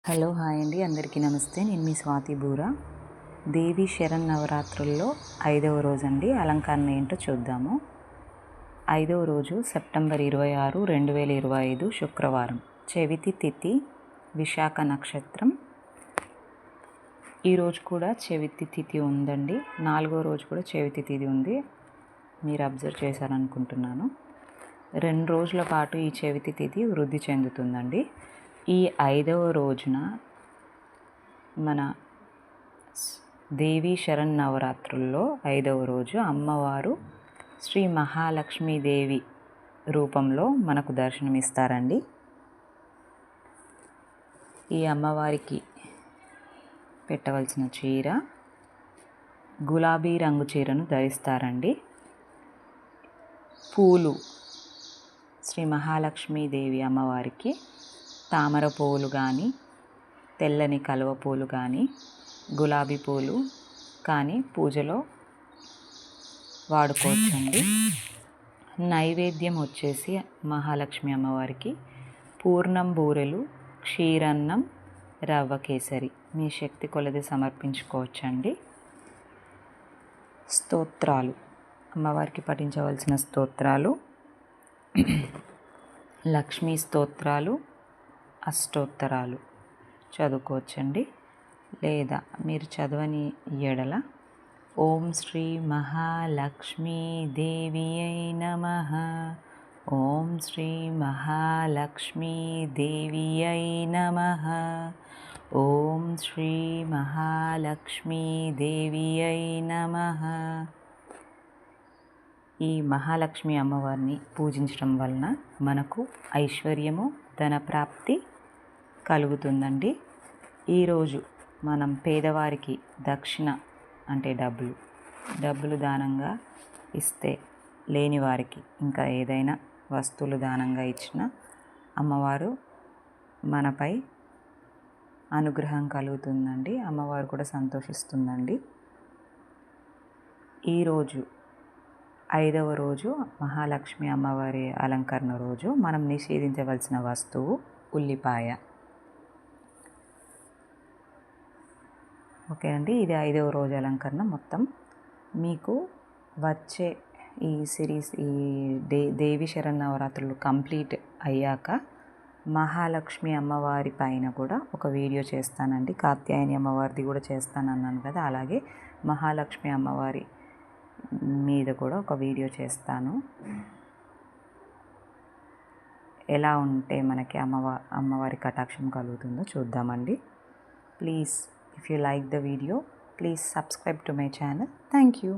Hello hi అండి, అందరికీ నమస్తే. నేను మీ స్వాతి బూరా. దేవి శరన్నవరాత్రుల్లో 5వ రోజు అండి. అలంకరణ ఏంటో చూద్దాము. 5వ రోజు సెప్టెంబర్ 26, 2025 శుక్రవారం. చవితి తిథి, విశాఖ నక్షత్రం. ఈరోజు కూడా చవితి తిథి ఉందండి. 4వ రోజు కూడా చవితి తిథి ఉంది. మీరు అబ్జర్వ్ చేశారనుకుంటున్నాను. 2 రోజుల పాటు ఈ చవితి తిథి వృద్ధి చెందుతుందండి. ఈ 5వ రోజున మన దేవీ శరన్నవరాత్రుల్లో 5వ రోజు అమ్మవారు శ్రీ మహాలక్ష్మీదేవి రూపంలో మనకు దర్శనమిస్తారండి. ఈ అమ్మవారికి పెట్టవలసిన చీర గులాబీ రంగు చీరను ధరిస్తారండి. పూలు శ్రీ మహాలక్ష్మీదేవి అమ్మవారికి తామర పూలు కానీ, తెల్లని కలువ పూలు కానీ, గులాబీ పూలు కానీ పూజలో వాడుకోవచ్చండి. నైవేద్యం వచ్చేసి మహాలక్ష్మి అమ్మవారికి పూర్ణం బూరెలు, క్షీరన్నం, రవ్వ కేసరి మీ శక్తి కొలది సమర్పించుకోవచ్చండి. స్తోత్రాలు, అమ్మవారికి పఠించవలసిన స్తోత్రాలు లక్ష్మీ స్తోత్రాలు, అష్టోత్తరాలు చదువుకోవచ్చండి. లేదా మీరు చదవని ఎడల ఓం శ్రీ మహాలక్ష్మీదేవియై నమః, ఓం శ్రీ మహాలక్ష్మీదేవియై నమః, ఓం శ్రీ మహాలక్ష్మీదేవియై నమః. ఈ మహాలక్ష్మి అమ్మవారిని పూజించడం వలన మనకు ఐశ్వర్యము, ధనప్రాప్తి కలుగుతుందండి. ఈరోజు మనం పేదవారికి దక్షిణ అంటే డబ్బులు దానంగా ఇస్తే, లేని వారికి ఇంకా ఏదైనా వస్తువులు దానంగా ఇచ్చిన అమ్మవారు మనపై అనుగ్రహం కలుగుతుందండి. అమ్మవారు కూడా సంతోషిస్తుందండి. ఈరోజు 5వ రోజు మహాలక్ష్మి అమ్మవారి అలంకరణ రోజు. మనం నిషేధించవలసిన వస్తువు ఉల్లిపాయ. ఓకే అండి, ఇది 5వ రోజు అలంకరణ. మొత్తం మీకు వచ్చే ఈ సిరీస్, ఈ దేవి శరన్నవరాత్రులు కంప్లీట్ అయ్యాక మహాలక్ష్మి అమ్మవారి పైన కూడా ఒక వీడియో చేస్తానండి. కాత్యాయని అమ్మవారిది కూడా చేస్తానన్నాను కదా, అలాగే మహాలక్ష్మి అమ్మవారి మీద కూడా ఒక వీడియో చేస్తాను. ఎలా ఉంటే మనకి అమ్మవారి కటాక్షం కలుగుతుందో చూద్దామండి. Please, if you like the video, please subscribe to my channel. Thank you.